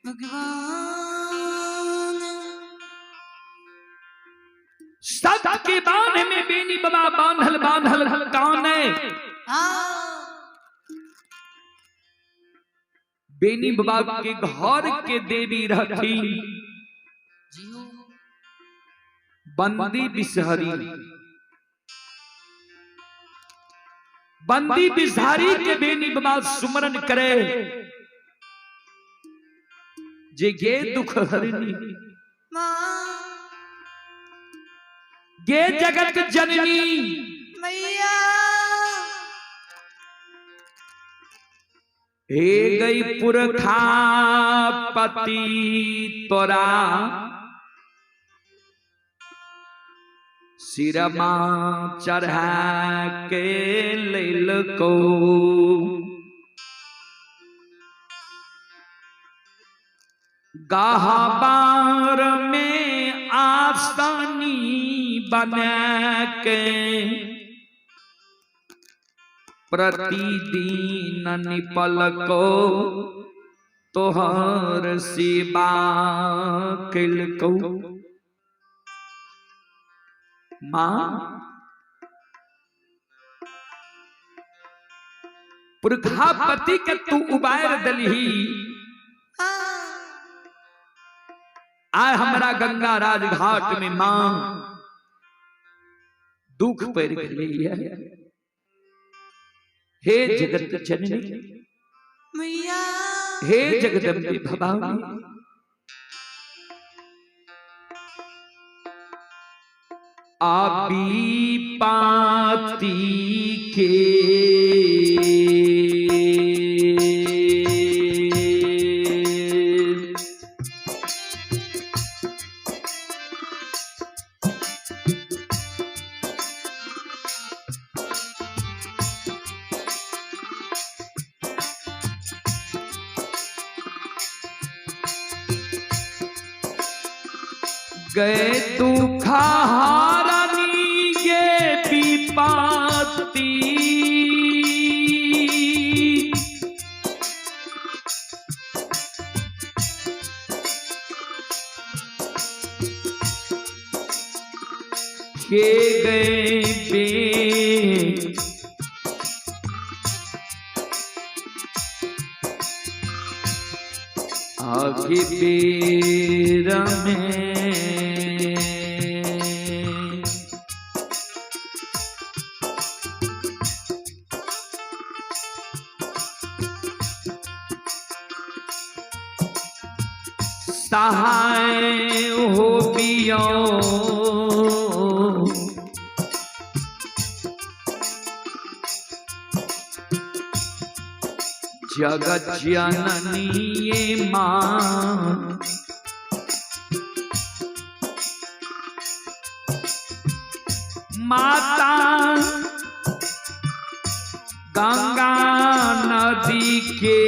भगवान सत के बांध में बेनी बाबा बांधल बांधल काने बेनी बाबा के घर के देवी रहती बंदी बिसहरी बंदी बिसहरी के बेनी बाबा सुमरन करे जे गे दुख हरनी गे जगत जननी मैया हे गई पुरखा पति तोरा सिरमा चढ़ा के लेल को गाहबार में आसानी बना के प्रतिदिन निपल को तोहर सेवा कैल को माँ पुरखापति के तू उबार दलही आय हमरा गंगा राज घाट में मां दुख पर गई है। हे जगत जननी मैया हे जगदम्बे भवानी आपी पाती के गए दुखा हारनी गे विपत्ति के गए बे आगे बेर में सहाय हो बियो जगत जननी मां माता गंगा नदी के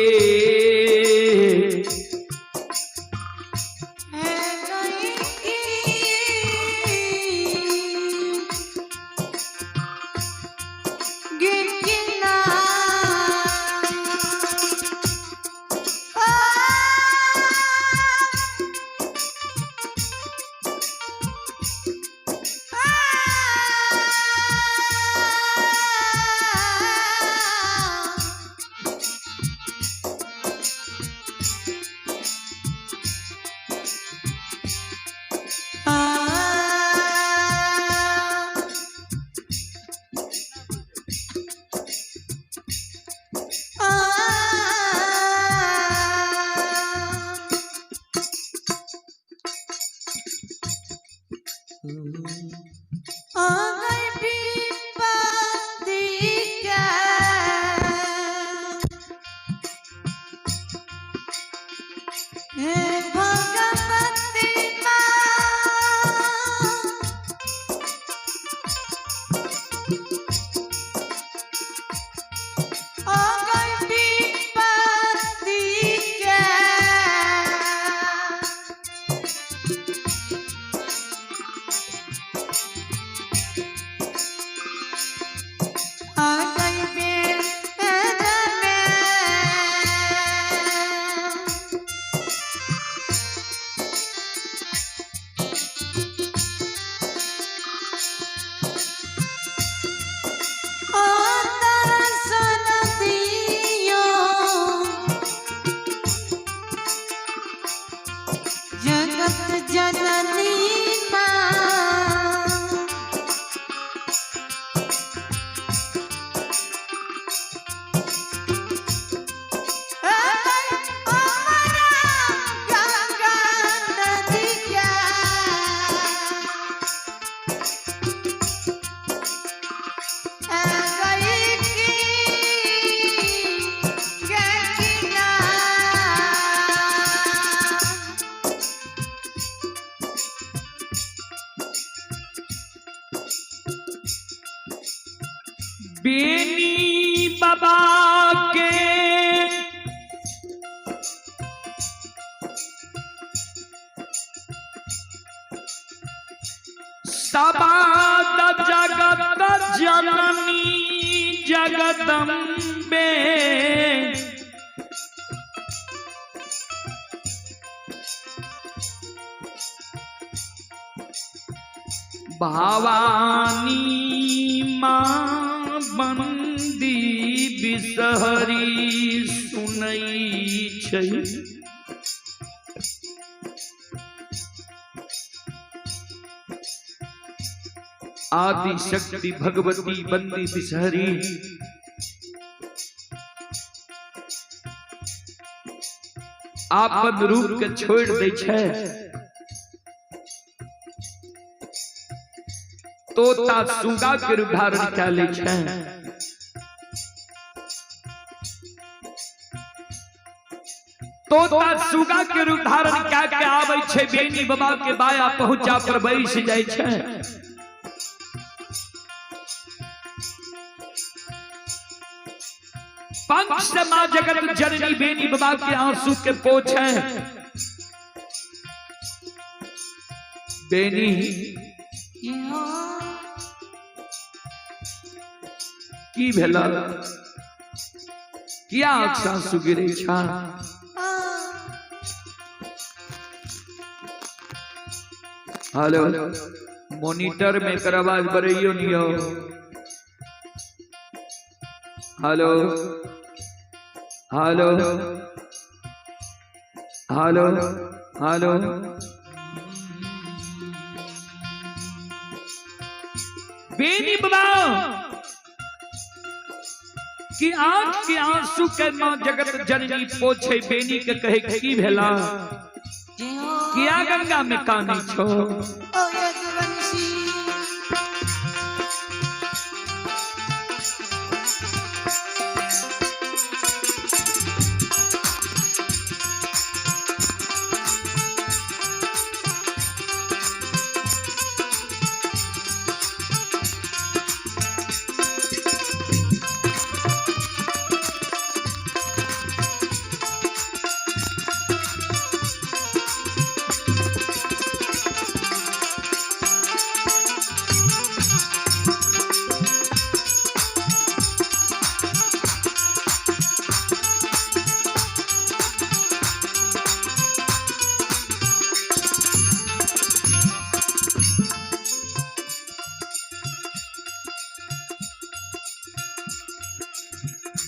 बेनी बाबा के सबाद जगत जननी जगदम्बे भवानी माँ बंदी बिसहरी सुनई छै आदि शक्ति भगवती बंदी बिसहरी आपन रूप के छोड़ दे छै तोता सुगा के रूप धारण कय लै छै तोता सुगा के रूप धारण कय के आबै छै बेनी बाबा के बाया पहुंचा पर बैस जाय छै पंख से मां जगत जननी बेनी बाबा के आंसू के पोछे बेनी की भेला किया आंख आंसू गिरे छा हेलो मॉनिटर में कर आवाज बढ़ियो नहीं हो hello hello hello hello Beni Baba कि आंख के आंसू के मां जगत जननी पोछे बेनी के कहे की भेला किया गंगा में कानी छो ओ यदुवंशी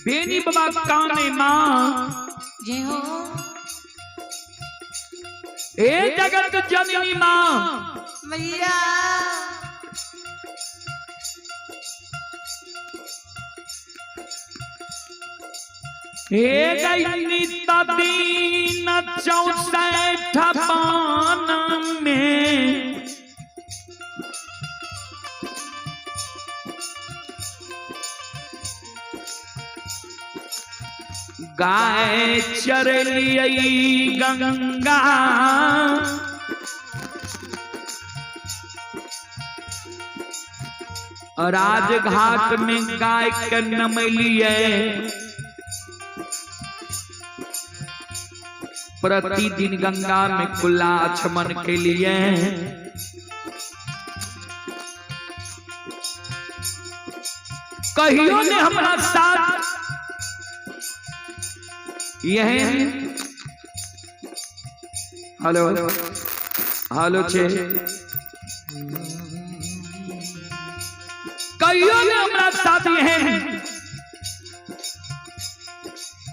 बेनी बाबा काने मां जय हो ए जगत जननी मां मैया हे दैनी तदीन 64 पान में गाय चरलियई गंगा राजघाट में गाय के नमलिए प्रतिदिन गंगा में कुल्ला आचमन के लिए कहियो ने हमारा साथ यह हेलो हेलो छे कहियो ने हमारा साथ यह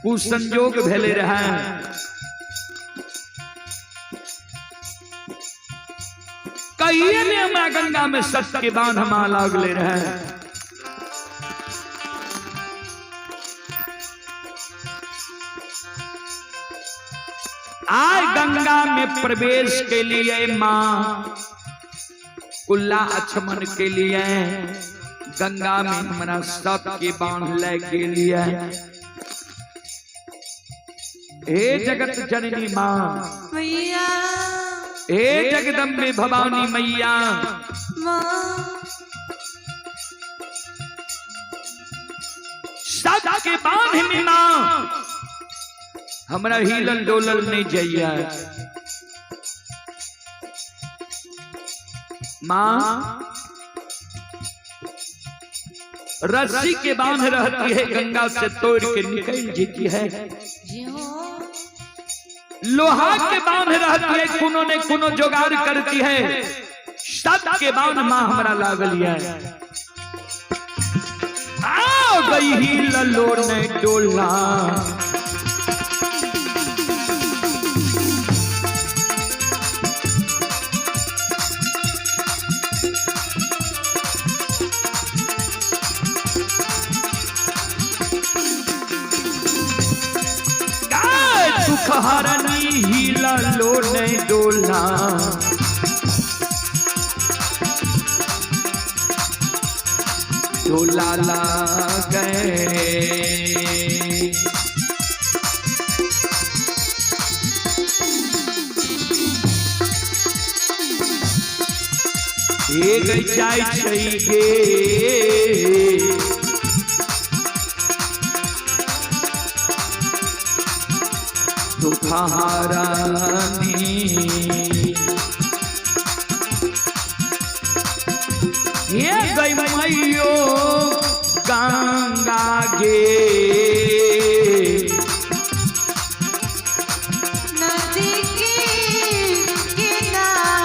कुछ संजोग भेले रहा कहिए ने हमारा गंगा में सत्य के बांध हम लागले रहे आज गंगा में प्रवेश के लिए मां कुल्ला आचमन के लिए गंगा में हमारा सत के बांध ले के लिए हे जगत जननी मां मैया हे जगदम्बे भवानी मैया मां साथ के बांध में माँ हमरा हिलल डोलल नहीं जाइया। माँ रस्सी के बांध रहती है, गंगा से तोड़ के निकल जाती है। लोहा के बांध रहती है, कुनो ने कुनो जुगाड़ करती है। सब के बांध माँ हमारा लागल है। आ गई ही ललो ने डोला, हरनी हीला लो नहीं डोला, डोला ला गए। एक जाय छैगे हारानी, ये गई मैयो गंगा गे, नदी की किनार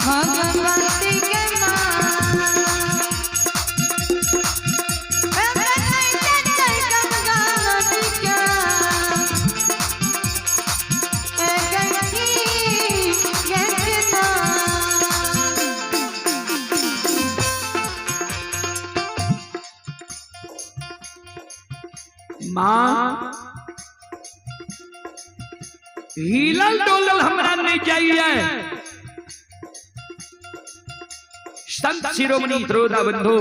भगवती के माँ हिलल डोलल हमरा नहीं चाहिए। संत शिरोमणि श्रोता बंधु,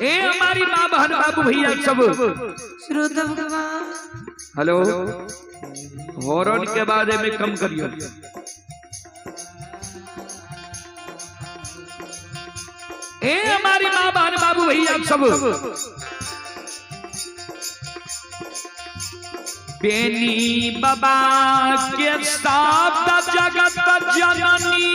ए हमारी माँ बहन बाबू भैया सब श्रोता भगवान, हेलो, हॉर्न के बारे में कम करियो। ए हमारी माँ बहन बाबू भैया सब, बेनी बाबा के शब्द जगत जननी,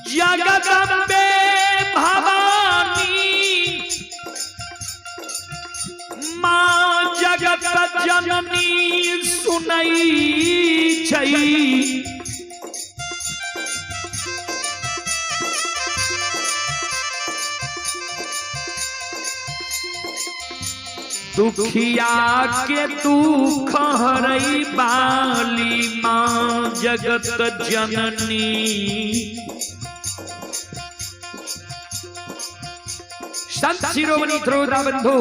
जगदम्बे भवानी, माँ जगत जननी सुनई छई। दुखिया के दुख हरई बाली माँ जगत जननी, संत शिरोमणि श्रोता बंधु,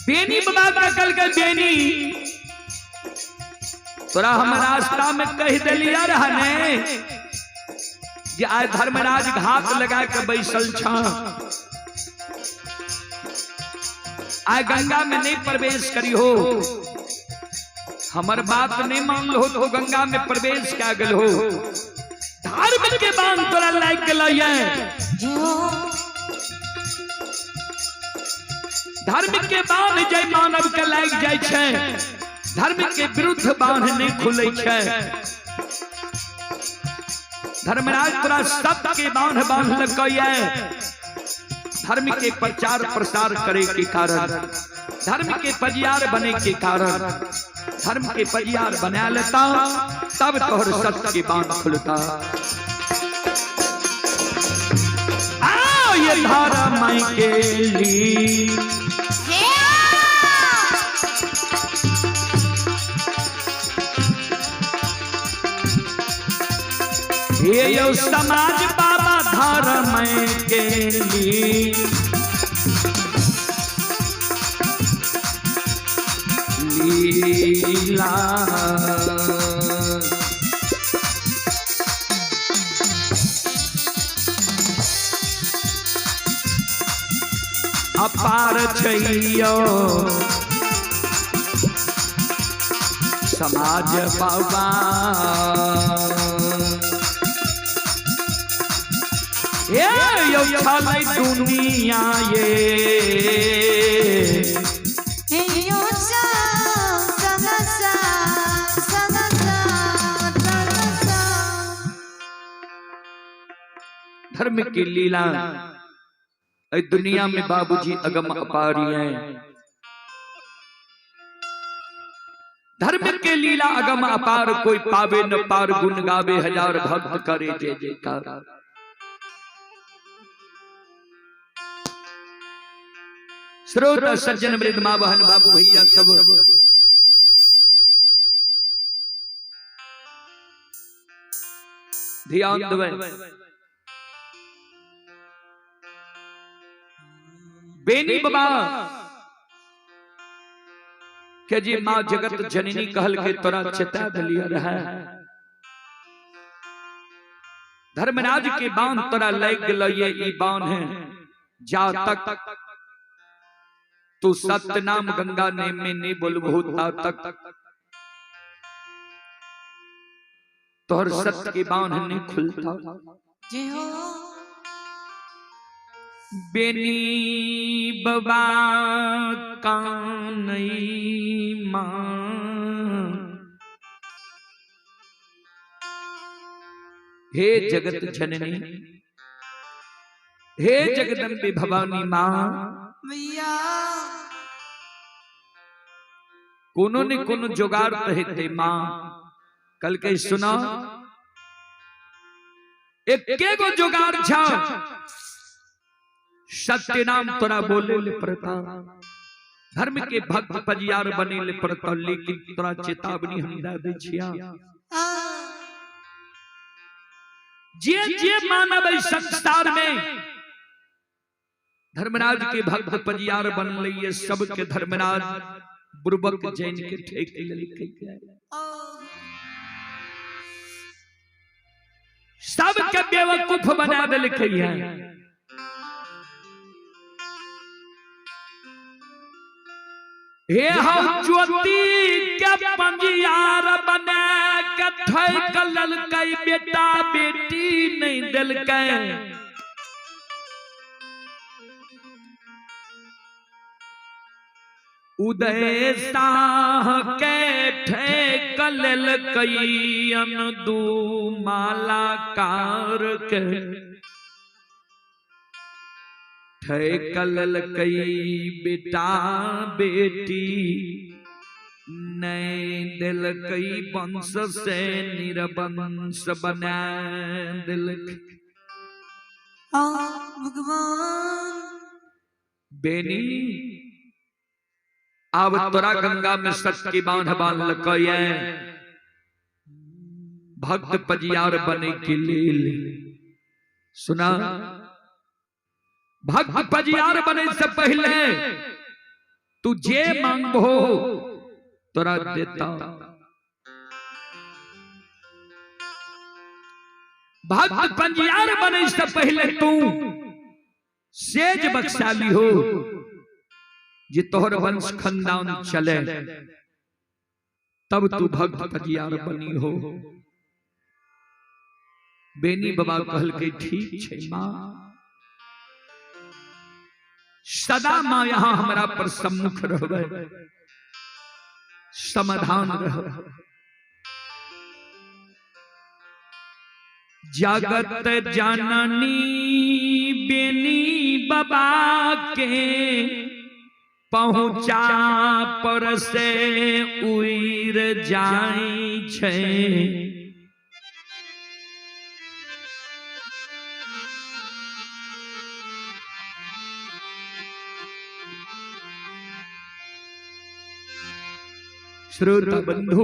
बेनी बाबा का कल का बेनी तोरा हम रास्ता में कह दिलिया रहने कि आज धर्मराज घात लगा के बैसल छा, आज गंगा में नहीं प्रवेश करी हो, हमर बात नहीं मान लो तो गंगा में प्रवेश क्या गल हो। धर्म के बांध तोरा लाग गल, धर्म के बांध जय मानव के लाग जाय छै, धर्म के विरुद्ध बांध नहीं खुले छै। धर्मराज तोरा सब के बांध बांध लग, धर्म के प्रचार प्रसार करे के कारण, धर्म के पजियार बने के कारण, धर्म के पजियार बना लेता तब तोहर सत्य की बात खुलता। आओ ये धर्म के लिए ये यो समाज बाबा धर्म के लिए लीला अपार छैयो समाज बाबा ये यो छालै दुनिया ये धर्म की लीला इस दुनिया में बाबूजी अगम अपारी हैं। धर्म के लीला अगम अपार कोई पावे न पार, गुण गावे हजार भक्त करे जय जयकार। श्रोत सज्जन वृद्ध मां बहन बाबू भैया सब ध्यान देवे। बेनी बाबा के जी मां जगत जननी कहल के तोरा चेता दिलिया रहा। धर्मराज के बाण तोरा लग गल, ये बाण है जा तक तू सत्य नाम गंगा ने में नहीं बोलबो ता तक तोहर सत्य के बाण नहीं खुलता। जय हो बेनी बाबा कानई मां हे जगत जननी, हे जगदम्बे भवानी मां भैया कोनो ने कोनो जुगाड़ रहते मां। कल के सुना एक गो जुगाड़ छा, सत्य नाम तोरा बोले ले पड़ता, धर्म के भक्त पजियार बने ले पड़ता, लेकिन तोरा चेतावनी हम दे छिया। जे जे मानव संसार में धर्मराज के भक्त पजियार बन लिए, सबके धर्मराज बुर्बक जैन के ठेक ले, सबके बेवकूफ बना दे लिखे है। हे हम ज्योति के पंजियार बने के ठेक ललकई, बेटा बेटी नहीं दिलकई। उदय साह के ठेक ललकई, अनदू माला कार के ठेक ललकई, बेटा बेटी नहीं दिलकई, वंश से निरवंश बना दिलकई। भगवान बेनी अब तोरा गंगा में सत्य की बांध बांध लकये, भक्त पजियार बने के लिए सुना। भक्त पजियार बने से पहले तू जे मांगो तोरा देता। भक्त पजियार बने से पहले तू सेज बख्शाली हो, जे तोहर वंश खानदान चले, तब तू भक्त पजियार बनी हो। बेनी बाबा कहल के ठीक छे मां, सदा मां यहाँ हमारा पर सम्मुख रहबे, समाधान रह। जगत जननी बेनी बाबा के पहुँचा पर से उड़ जाई छे। श्रोता बंधु,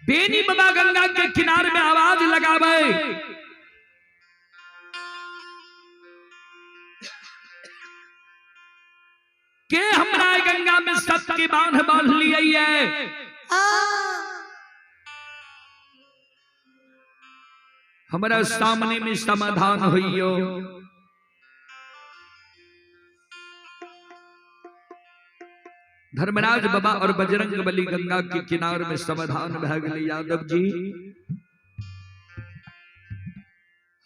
बेनी बाबा गंगा के किनारे में आवाज लगावे, के हमरा गंगा में सत के बांध बांध लिया है। हमारा सामने में समाधान होइयो। धर्मराज बाबा और बजरंग बली गंगा के किनारे में समाधान भय गए। यादव जी,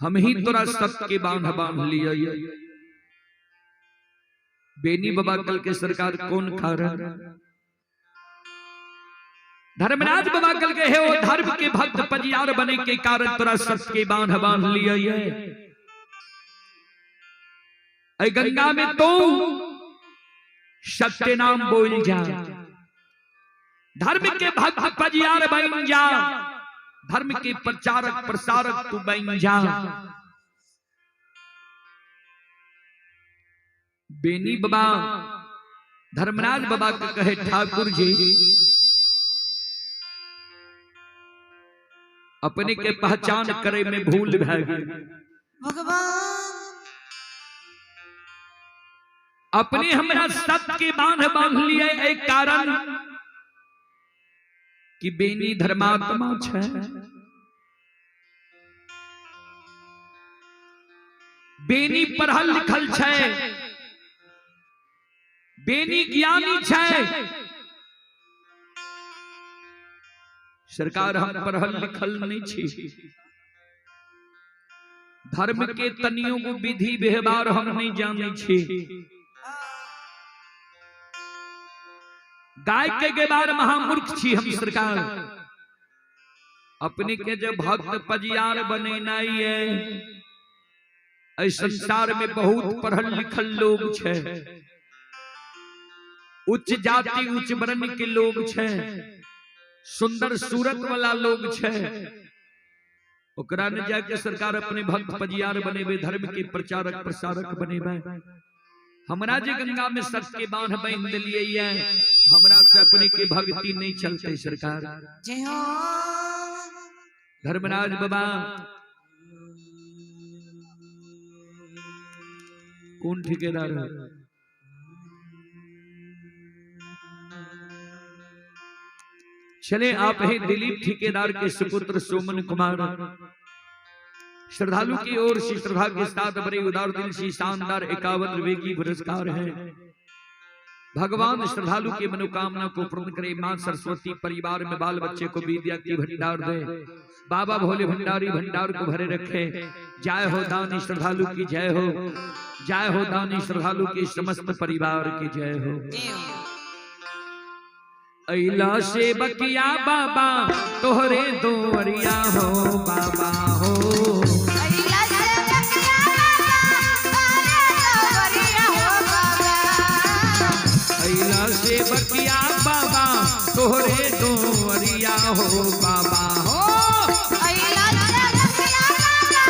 हम ही तोरा सत के बांध बांध लिया। बेनी बाबा कल के सरकार कौन कारण? धर्मराज बाबा कल के है वो धर्म के भक्त पजियार बने के कारण तोरा सत के बांध बांध लिया। ऐ गंगा में तो सत्य नाम बोल जा, धर्म के भक्त पजियार बन जा, धर्म के प्रचारक प्रसारक तू बन जा। बेनी बाबा धर्मराज बाबा के कहे, ठाकुर जी अपने के पहचान करे में भूल भय गई। भगवान अपने हमरा सत के बांध बांध लिए एक कारण कि बेनी धर्मात्मा छे, बेनी पढ़ल लिखल छे, बेनी ज्ञानी छे। सरकार हम पढ़ल लिखल नहीं छी, धर्म के तनियों को विधि व्यवहार हम नहीं जाने छी। गाय के बार महामूर्ख छी हम सरकार। अपने के जब भक्त पजियार बने नहीं है, इस संसार में बहुत पढ़ल लिखल लोग छे, उच्च जाति उच्च वर्ण के लोग छे, सुंदर सूरत वाला लोग छे। ओकरा ने जाके सरकार अपने भक्त पजियार बनेबे, धर्म के प्रचारक प्रसारक बनेबे। हमरा जे गंगा में सत के बांध बांध दिलिए, हमरा से अपने के भक्ति नहीं चलते सरकार। जय हो धर्मराज बाबा कौन ठेकेदार है? चले आप हैं दिलीप ठेकेदार के सुपुत्र सोमन कुमार। श्रद्धालु की ओर से श्रद्धा के साथ बड़े उदार दिल से शानदार 51 रुपए की पुरस्कार है। भगवान श्रद्धालु की मनोकामना को पूर्ण करे। मां सरस्वती परिवार में बाल बच्चे को विद्या की भंडार दे। बाबा भोले भंडारी भंडार को भरे रखे। जय हो दानी श्रद्धालु की जय हो, जय हो दानी श्रद्धालु की समस्त परिवार की जय हो। अइला से बकिया बाबा तोहरे दोरिया हो बाबा हो। अइला से बकिया बाबा तोहरे दोरिया हो बाबा। अइला से बकिया बाबा तोहरे दोरिया हो बाबा हो। अइला से बकिया बाबा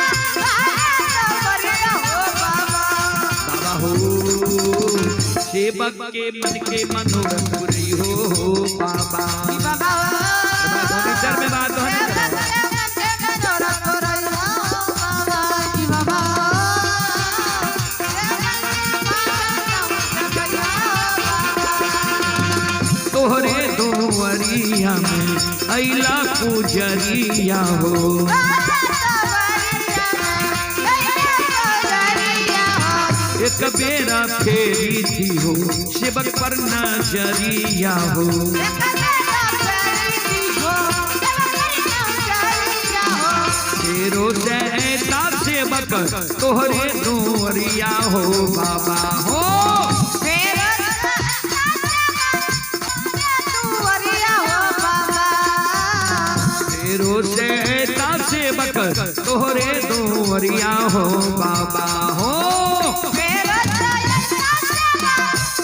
तोहरे दोरिया हो बाबा। बाबा हो सेवक के मन के मनोरथ पूरी हो बाबा। बाबा धोनीचर में बात तोहरे दोवरिया में अइला पूजरिया हो। एक बेरा फेरी थी हो सेवक पर नजरिया हो। फेरो सहता सेवक तोहरे दोरिया हो बाबा हो। फेरो तोहरे दोरिया हो बाबा हो। मेरो दया सेवा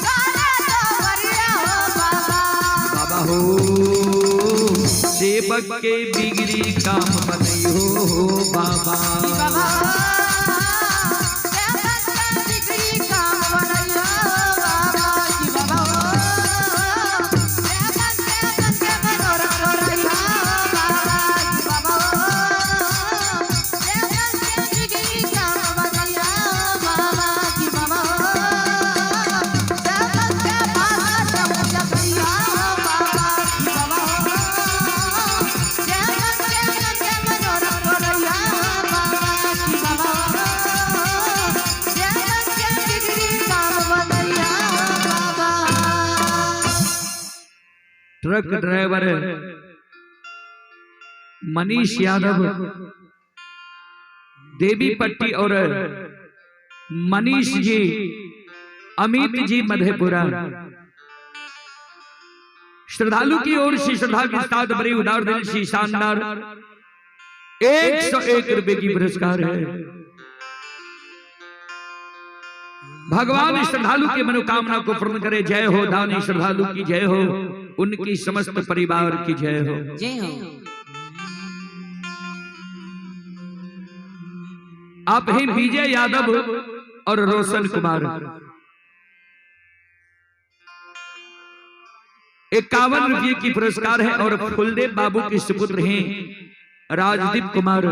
करे दोवरिया हो बाबा। बाबा हो सेवक के बिगड़ी काम बनई हो बाबा। बाबा सेवक के बिगड़ी काम बनैया बाबा की बाबा सेवक के मनोरथ करैया बाबा की बाबा सेवक के बिगड़ी काम बनैया बाबा की बाबा सेवक के भाषा पूजा करिया बाबा की बाबा सेवक के मनोरथ करैया बाबा की बाबा सेवक के बिगड़ी काम बनैया बाबा। ट्रक ड्राइवर मनीष यादव देवी पट्टी और मनीष जी अमित जी मधेपुरा श्रद्धालु की ओर से श्रद्धा के साथ बड़ी उदार दिल से शानदार 101 रुपए की पुरस्कार है। भगवान श्रद्धालु की मनोकामना को पूर्ण करे। जय हो दानी श्रद्धालु की जय हो, उनकी समस्त परिवार की जय हो। जय हो। आप ही विजय यादव और रोशन कुमार 51 रुपये की पुरस्कार है। और फुलदेव बाबू के सुपुत्र हैं राजदीप कुमार।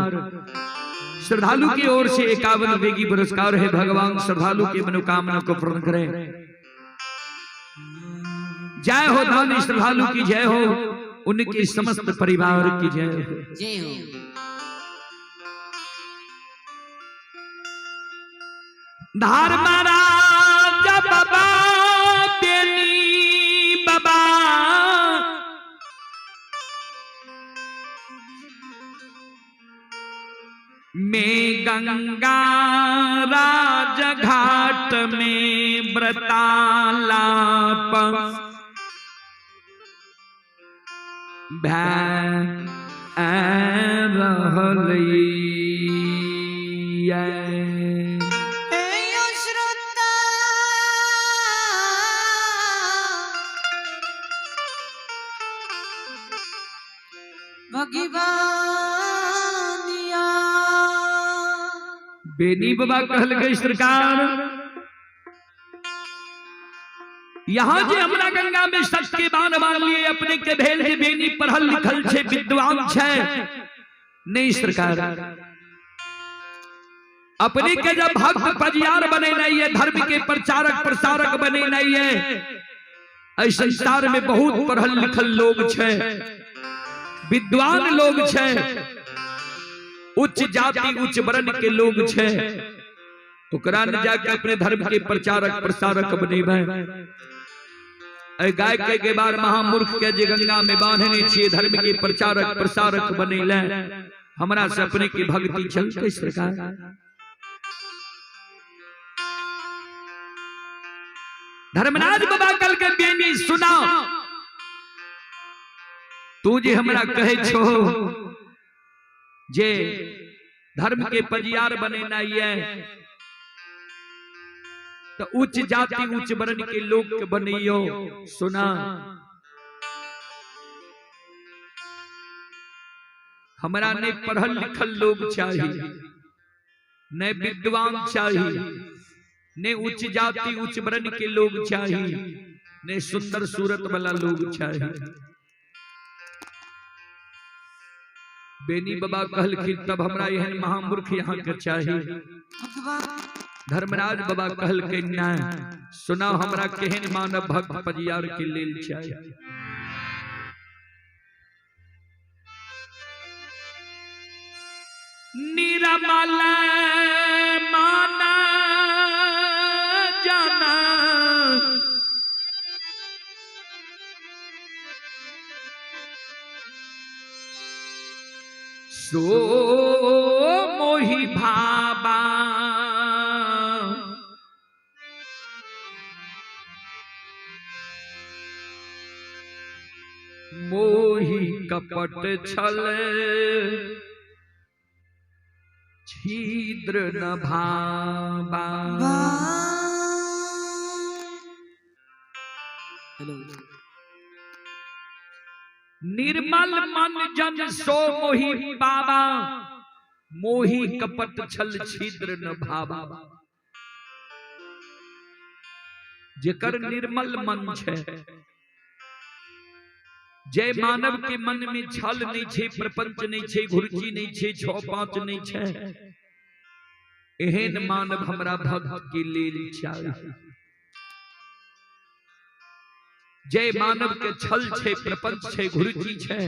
श्रद्धालु की ओर से 51 रुपये की पुरस्कार है। भगवान श्रद्धालु की मनोकामना को पूर्ण करें। जय हो दानी श्रद्धालु की जय हो, उनके समस्त परिवार की जय हो। जय हो। धर्मराज बाबा बेनी बाबा में गंगा राज घाट में व्रतालाप भैन रहलैया। एयो श्रोता भगवानिया बेनी बाबा कहल गई सरकार यहाँ जे हमरा गंगा में सच के बाण बाण लिए अपने के भेल जे बेनी पढ़ल लिखल छे विद्वान छे नहीं सरकार। अपने के जब भक्त पजियार बने नहीं है, धर्म के प्रचारक प्रसारक बने नहीं है। इस संसार में बहुत पढ़ल लिखल लोग छे, विद्वान लोग छे, उच्च जाति उच्च वर्ण के लोग छे। ओकरा न जाके अपने धर्म के प्रचारक प्रसारक बनेबे। गाय के बार महामूर्ख के जे गंगा में बांधने छे धर्म के प्रचारक प्रसारक बनेले। हमरा से अपने की भक्ति चलते सरकार। धर्मराज बाबा कल के बेनी सुना, तू जे हमरा कहे छो जे धर्म के पजियार बने नहीं है तो उच्च जाति उच्च वर्ण के लोग के बनियो। सुना, हमरा ने पढ़ल लिखल लोग चाहिए, ने विद्वान चाहिए, ने उच्च जाति उच्च वर्ण के लोग चाहिए, ने सुंदर सूरत वाला लोग चाहिए। बेनी बाबा कहलखिन तब हमरा यह महामूर्ख यहाँ के चाहिए। धर्मराज बाबा कहलखिन ना, सुना हमरा केहन मानव भक्त पजियार के लेल चाहिए। निरमल माना जाना सो मोहि भाबा मोहि कपट छल छिद्र न भावा। निर्मल मन जन सो मोहि पावा, मोहि कपट छल छिद्र न भावा। जेकर निर्मल मन छे, जय मानव के मन में छल नहीं छे, प्रपंच नहीं छे, घुर्ची नहीं छे, छो पांच नहीं छे, एहन मानव हमरा भक्त के लेल चाहिए। जय मानव के छल छे, प्रपंच छे, घुर्ची छे,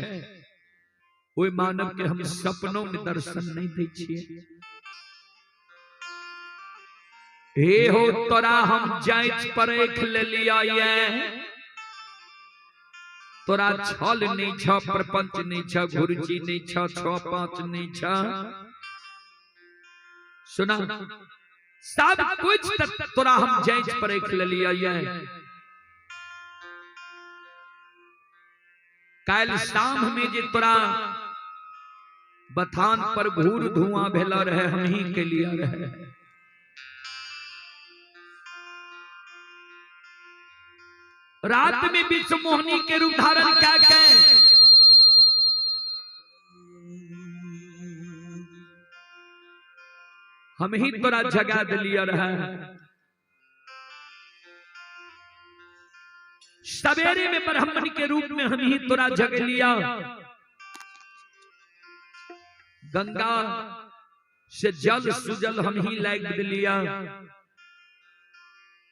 ओय मानव के हम सपनों में दर्शन नहीं दै छिए। हे हो तोरा हम जांच परख लेलिया ये, तोरा छल नहीं छ, प्रपंच नहीं छ, घुर्ची नहीं छ, छो पांच नहीं छ। सुना, सब कुछ तोरा हम जांच परख लेलिया ये। काल शाम में जे तोरा बथान पर घूर धुआं भेला रहे, हम ही के लिया रहे। रात में विश्व मोहनी के रूप धारण करके हम ही तोरा जगा दिलिया रहा। सवेरे में ब्राह्मण के रूप में हम ही तोरा जग लिया। गंगा से जल सुजल हम ही लाग दिलिया।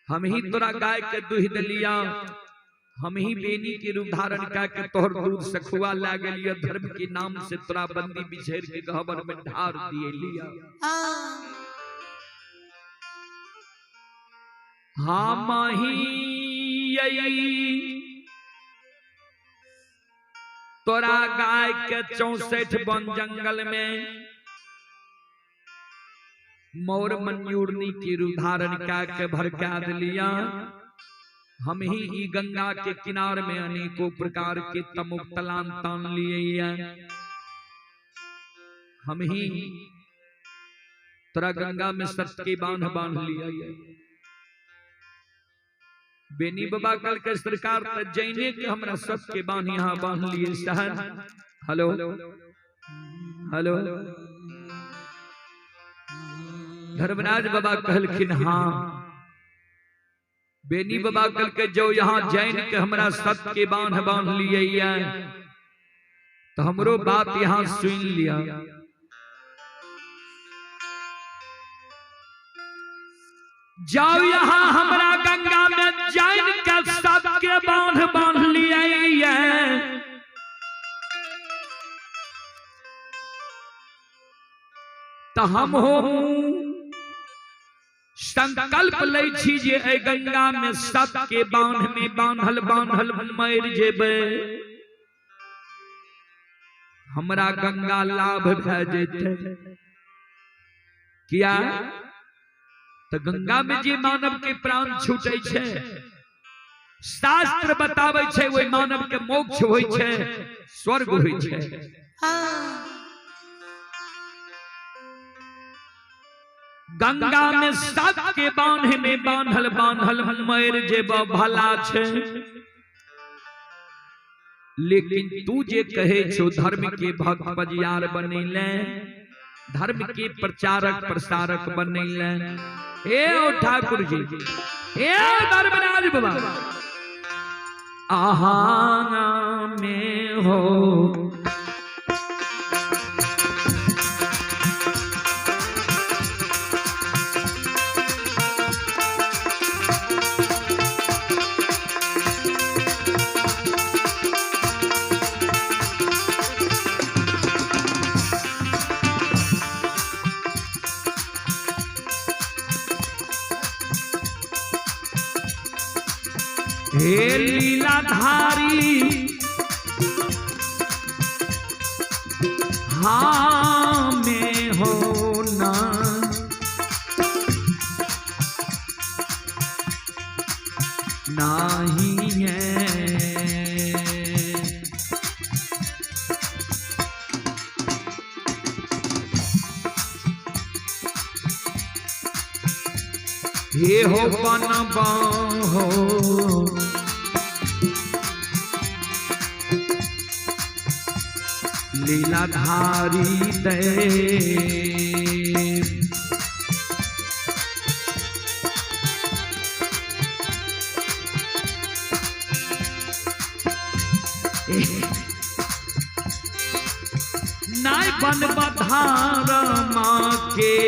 हम ही तोरा गाय के दूध दिलिया। हम ही बेनी के रूप धारण करके तोहर दूध सखुआ लाग लिया। धर्म के नाम से तोरा बंदी बिछेर के गहबर में ढार दिए लिया। हम ही तोरा गाय के 64 वन जंगल में मोर मंजूरनी की रूप धारण करके भड़का दिलिया। हम ही ई गंगा के किनार में अनेकों प्रकार के तमुक तलान तान लिए। हम ही तोरा गंगा में सत्य के बांध बांध लिया। बेनी बाबा कल के सरकार जैने के हमरा सत्य के बांध यहाँ बांध लिए शहर। हेलो हेलो, धर्मराज बाबा कहलखिन हाँ। बेनी बाबा कल के जो यहाँ जैन के हमरा सत्य के बांध बांध लिए, तो हमरो बात यहाँ सुन लिया। जाओ यहाँ हमरा गंगा में जैन के सत्य के बांध बांध लिए, तो हम हो संकल्प ले छी जे ए गंगा में सत्य के बांध में बांधल बांधल मर जेबे। हमरा गंगा लाभ भे जेते। किया तो गंगा में जे मानव के प्राण छूटे छे, शास्त्र बतावे छे ओय मानव के मोक्ष होय छे, स्वर्ग होय छे। गंगा में सत्य के बांध में बांधल बांधल मर जेब भला छे। लेकिन तू जे कहे छो धर्म के भक्त बजियार बनेले, धर्म के प्रचारक प्रसारक बनेले। हे ओ ठाकुर जी, हे धर्मराज बाबा, आहा में हो हे लीलाधारी, हाँ में हो ना नाही है। हे हो बनबा हो लीलाधारी दे नाय बन बधार माँ के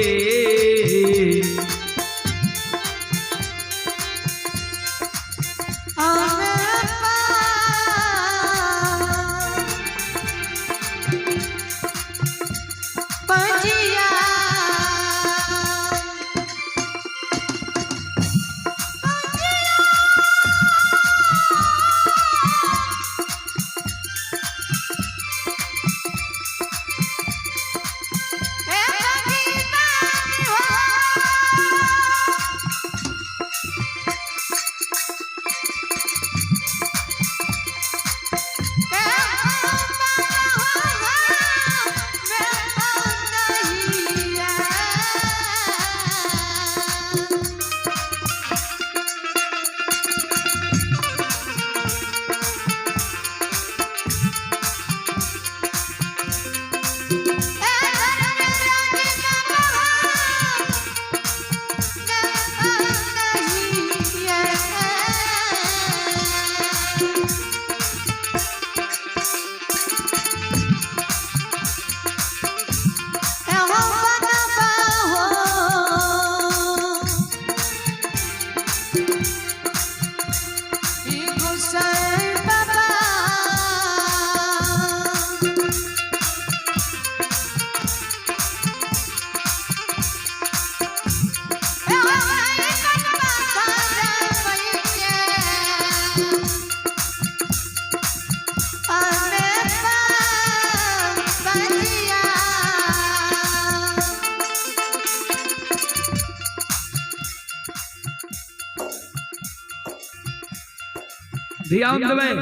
ध्यान देवे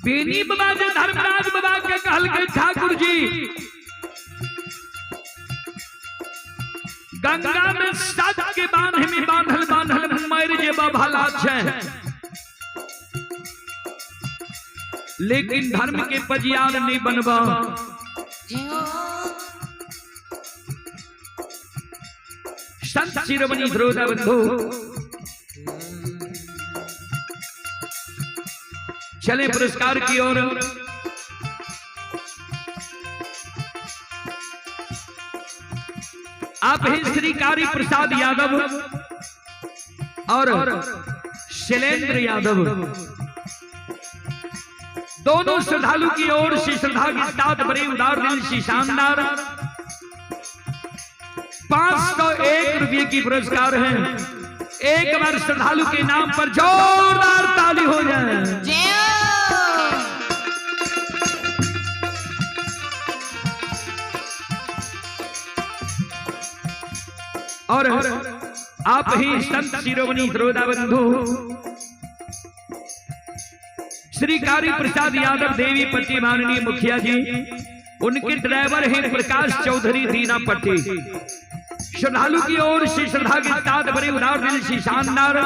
बेनी बाबा जे धर्मराज बाबा के कहल के ठाकुर जी गंगा में सात के बांध में बांधल बांधल मर जे भला छे लेकिन धर्म के पजियार नहीं बनबा संत शिरोमणि ध्रुवदा बंधु चले पुरस्कार की ओर। आप हैं श्री कारी प्रसाद यादव और शैलेंद्र यादव, दोनों श्रद्धालु की ओर से श्रद्धा के साथ बड़े उदार दिल से शानदार 501 रुपये की पुरस्कार है। एक बार श्रद्धालु के नाम पर जोरदार ताली हो जाए। और आप ही संत शिरोमणि ध्रुवदा बंधु श्री कारी प्रसाद यादव देवी पट्टी माननीय मुखिया जी, उनके ड्राइवर हैं प्रकाश चौधरी दीना पट्टी। श्रद्धालु की ओर से श्रद्धा के साथ बड़े उदार दिल से शानदार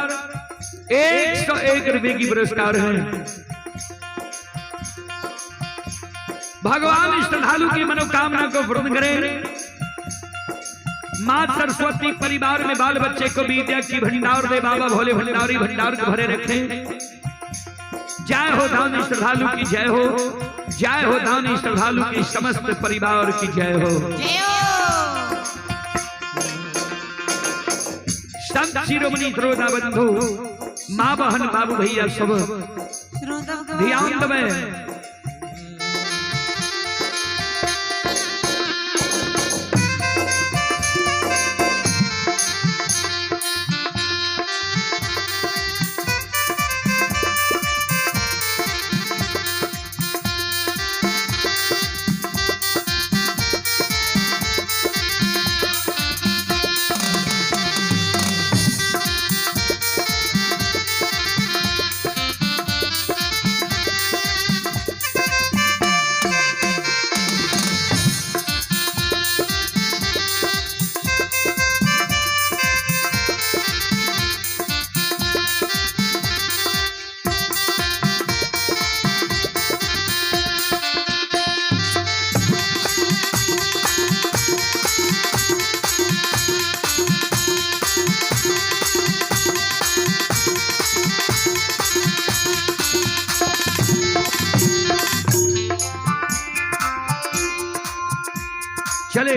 101 रुपये की पुरस्कार है। भगवान श्रद्धालु की मनोकामना को पूर्ण करें। मां सरस्वती परिवार में बाल बच्चे को विद्या की भंडार दे, बाबा भोले भंडारी भंडार को भरे रखें। जय हो दानी श्रद्धालु की जय हो, जय हो दानी श्रद्धालु की समस्त परिवार की जय हो। संत शिरोमणि ध्रुवदा बंधु मां बहन बाबू भैया सब ध्यान देवे।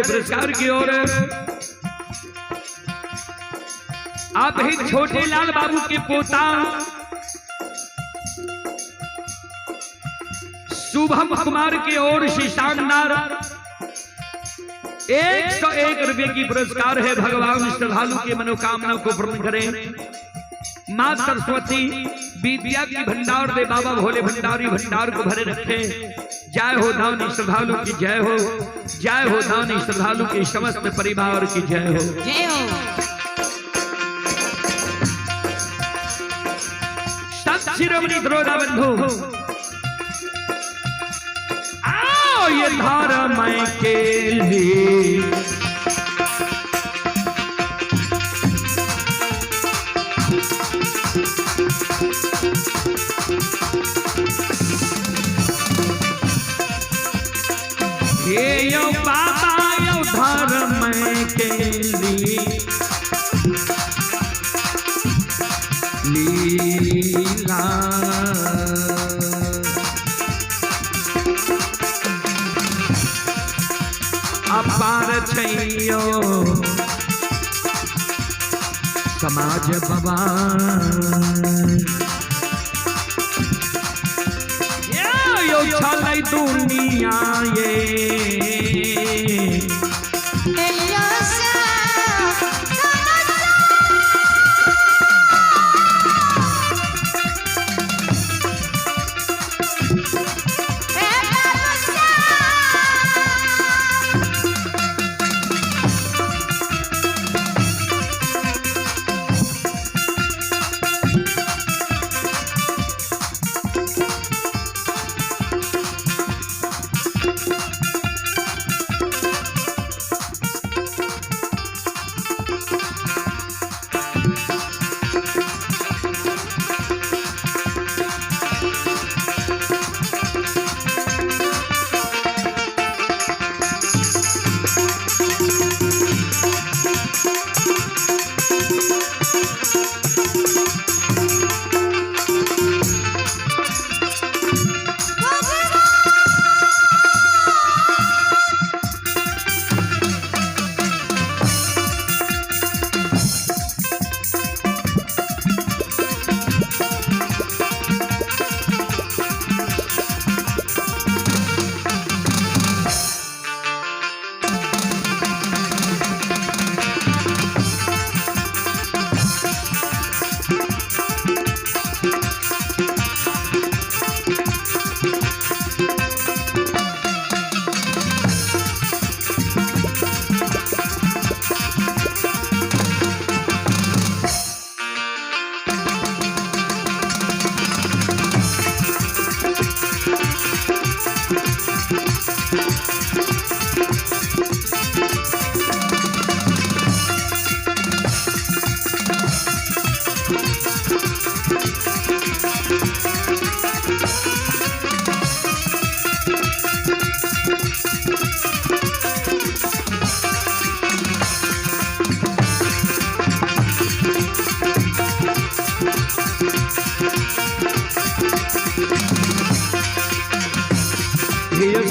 पुरस्कार की ओर आप ही छोटे लाल बाबू के पोता शुभम कुमार की ओर से शानदार 101 रुपए की पुरस्कार है। भगवान श्रद्धालु की मनोकामना को पूर्ण करें। मां सरस्वती विद्या की भंडार दे, बाबा भोले भंडारी भंडार को भरे रखे। जय हो दानी श्रद्धालु की जय हो, जय हो दानी श्रद्धालु के समस्त परिवार की जय हो, जय हो। सत शिरोमणि द्रोदा बंधु आओ ये धारा मैं के लिए यो बाबा यो धर्म के लिए लीला अपार छैयो समाज बाबा यो छलै दुनिया ये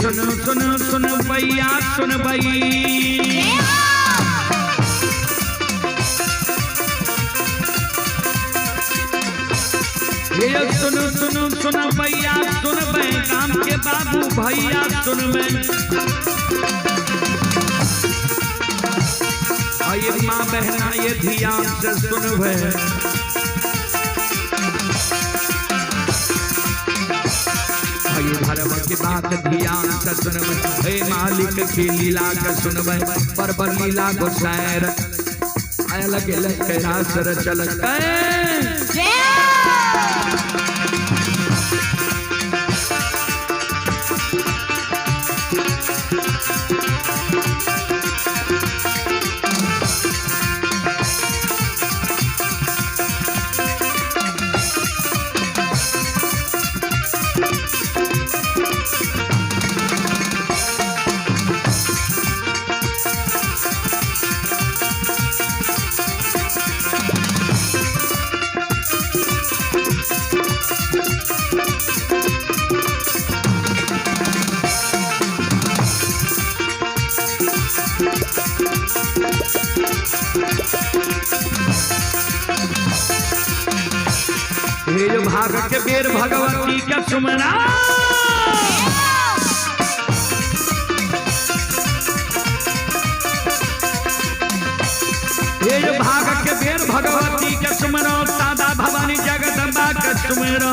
सुन सुन सुन भैया सुन भई ये सुन सुन सुन भैया सुन बे काम के बाबू भैया सुन बे ये माँ बहना ये ध्यान से सुन बे ये धर्म की बात ध्यान से सुन बे हे मालिक की लीला का सुन बे पर लीला को सैर अलग अलग रासर चल हे जो भाग के बेर भगवती के सुमरा हे जो भाग के बेर भगवती के सुमरा सादा भवानी जगदम्बा के सुमरा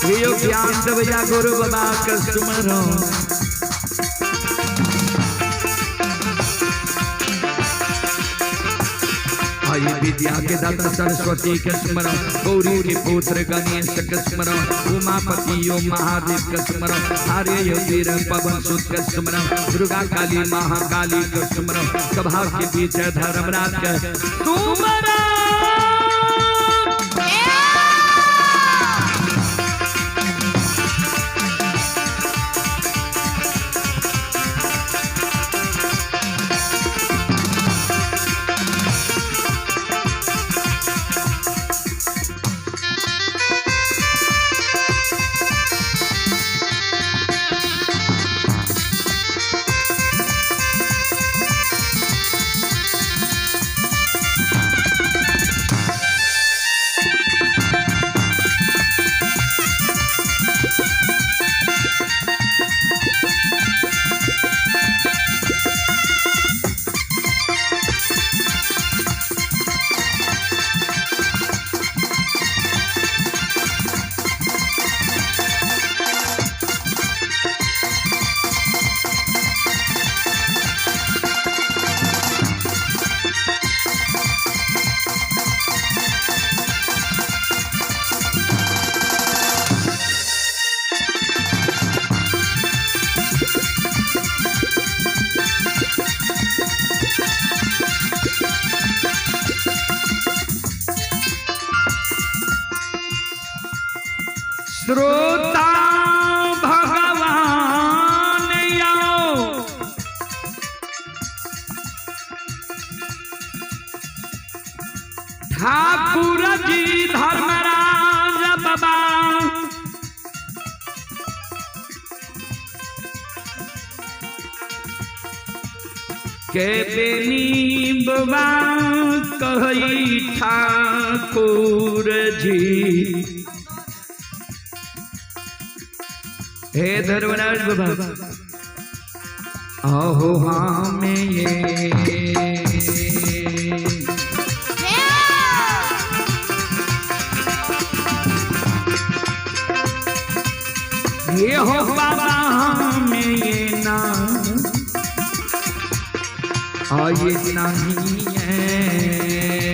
हे जो ज्ञान देवया गुरु बाबा के सुमरा आये विद्या के दाता सरस्वती के स्मरण गौरी के पुत्र गणेश के स्मरण उमापति यो महादेव के स्मरण आर्य यो वीर पवन सुत के स्मरण दुर्गा काली महाकाली के स्मरण सभा के बीच धर्मराज के स्मरण श्रोता भगवान आओ ठाकुर जी धर्मराज बाबा के बेनी बाबा कही ठाकुर जी हे धर्मराज बाबा आहो हमें ये हो बाबा हमें ये ना ये नहीं है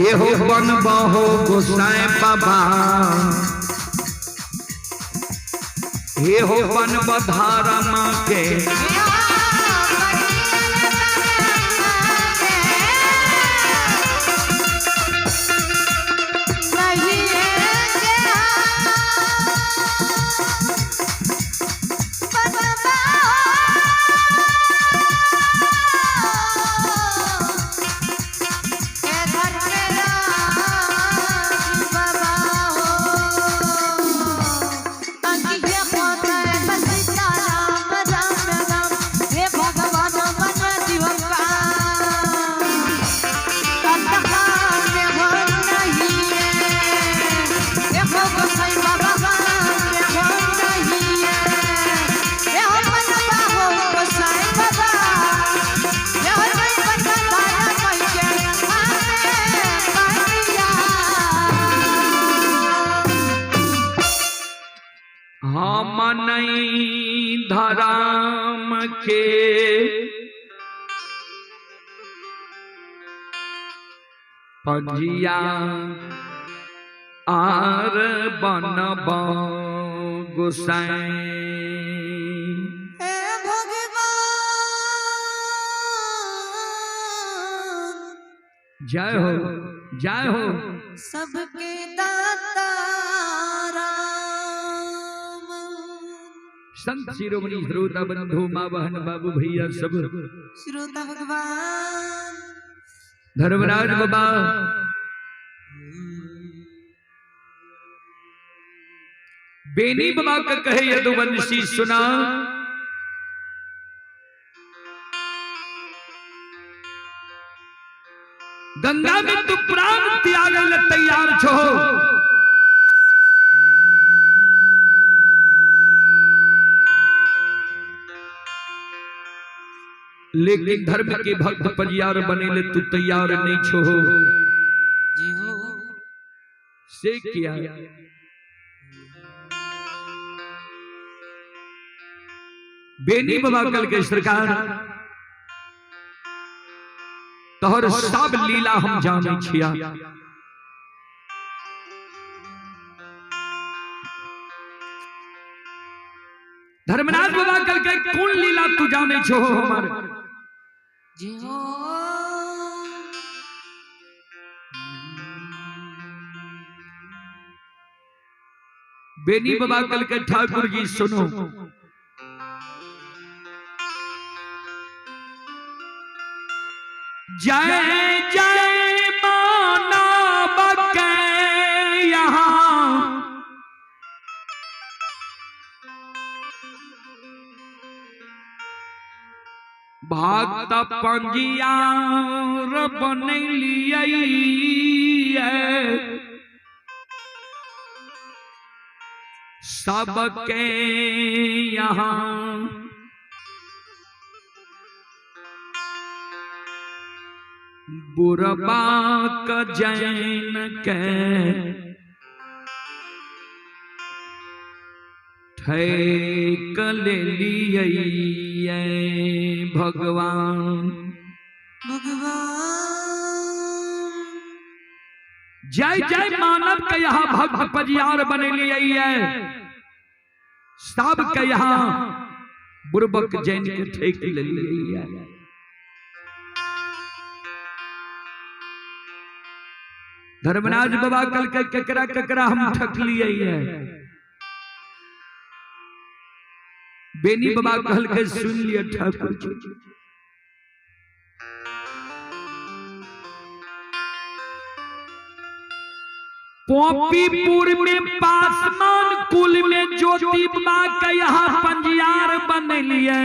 ये हो बन बहो गोसाई बाबा ये हो बन बधारा माँ के नहीं धराम के पंजिया आर बनब गोसाई जय हो जय हो सबके दाता संत शिरोमणि श्रोता बंधु माँ बहन बाबू भैया सब श्रोता भगवान धर्मराज बाबा बेनी बाबा का कहे यदुवंशी सुना, गंगा में तू प्राण त्यागे ले तैयार छो, लेकिन धर्म के भक्त परियार बने ले तू तैयार नहीं छो। जी हो से किया बेनी बाबा कल के सरकार तोहर सब लीला हम जाने छिया, धर्मनाथ बाबा कल के कौन लीला तू जाने छो हमार। जी हो बेनी बाबा कल के ठाकुर जी सुनो, जय जय मानव के यहाँ भक्त पंजियार बनलिए, सबके यहाँ बुरबा क जैन के ठेक ले लिए भगवान। जय जय मानव के यहाँ भक्त परियार बने लिए, सब के यहाँ बुरबक जैन के ठेक ले लिए। धर्मराज बाबा कल के ककरा ककरा हम ठक लिए। बेनी बाबा कहल के सुन लिया ठाकुर जी, पोपीपुर में पासमान कुल में ज्योति बाबा का यहाँ पंजियार बन लिए।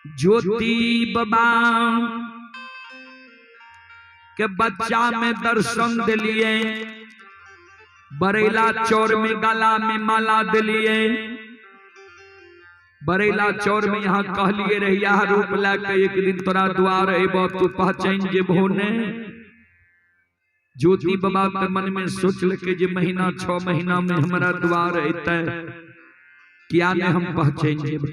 ज्योति बाबा के बच्चा में दर्शन दिलिए, बरेला चौर में गला में माला दिलिए, बरेला चौर में यहाँ कहलिए रहिया रूप लाके एक दिन तोरा द्वार एबो तू पहचान जेबो ने। ज्योति बाबा के मन में सोचल के जे महीना 6 महीना में हमारा द्वार अतै, क्या ने हम पहचान जेबे।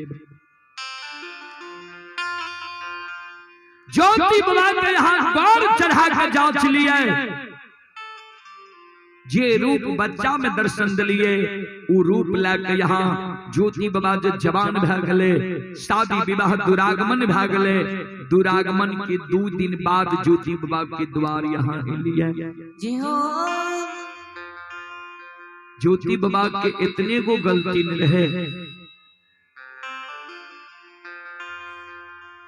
ज्योति बाबा के यहाँ गौर चढ़ा के जांच लिए, जे रूप बच्चा में दर्शन दिलिए उ रूप लाके यहाँ ज्योति बाबा जो जवान भा गले, शादी विवाह दुरागमन भा गले। दुरागमन के 2 दिन बाद ज्योति बाबा के द्वार यहाँ एलिए। जी हो ज्योति बाबा के इतने को गलती न रहे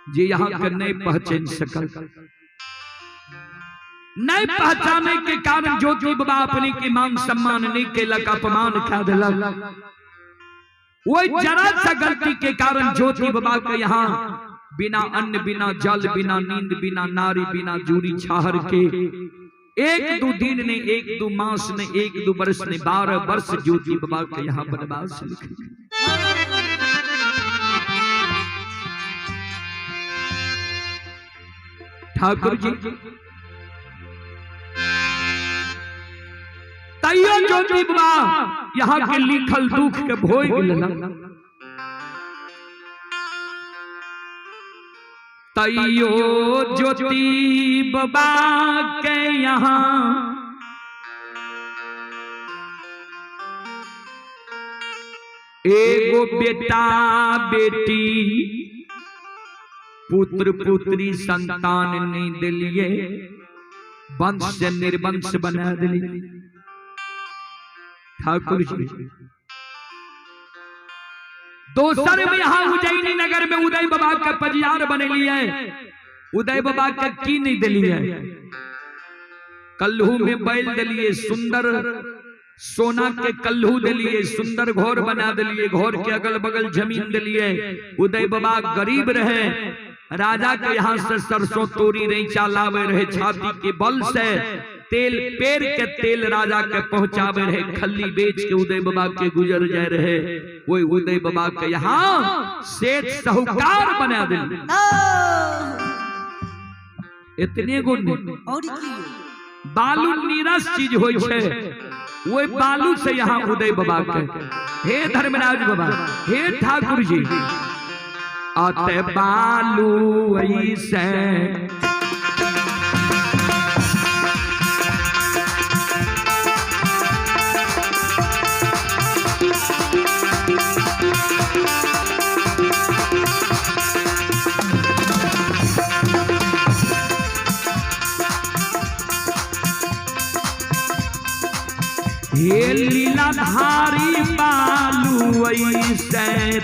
जे यहाँ के नहीं पहचान सकल। नहीं पहचाने के कारण ज्योति बाबा अपने के मान सम्मान नहीं केलक, अपमान खा दिलक। वो जरा सा गलती के कारण ज्योति बाबा के यहाँ बिना अन्न बिना जल बिना नींद बिना नारी बिना जूरी छाहर के 1-2 दिन ने 1-2 मास ने 1-2 वर्ष ने 12 वर्ष ज्योति बाबा के यहाँ वनवास लिखे। ठाकुर जी तैयो ज्योति बाबा यहाँ के लिखल दुख के भोग लेना, तैयो ज्योति बाबा के यहाँ एगो बेटा बेटी पुत्र पुत्री संतान नहीं दिलिए, वंश से निर्वंश बना दिलिए। ठाकुर जी दोसर में यहाँ उज्जैनी नगर में उदय बाबा का परियार बने लिए, उदय बाबा का की नहीं दिलिए। कल्हू में बैल दिलिए, सुंदर सोना के कल्हू दिलिए, सुंदर घोर बना दिलिए, घोर के अगल बगल जमीन दिलिए। उदय बाबा गरीब रहे, राजा के यहाँ से सरसों तोरी रैंचा लावे रहे, छाती के बल से तेल पेड़ के तेल राजा के पहुंचावे रहे, खल्ली बेच के उदय बाबा के गुजर जाए रहे। वो उदय बाबा के यहाँ सेठ साहूकार बना दिल। इतने गुण और की बालू नीरस चीज होय छे, वो बालू से यहाँ उदय बाबा के, हे धर्मराज बाबा, हे ठाकुर जी, आते बालू ऐसे हे लीलाधारी बालू ऐसे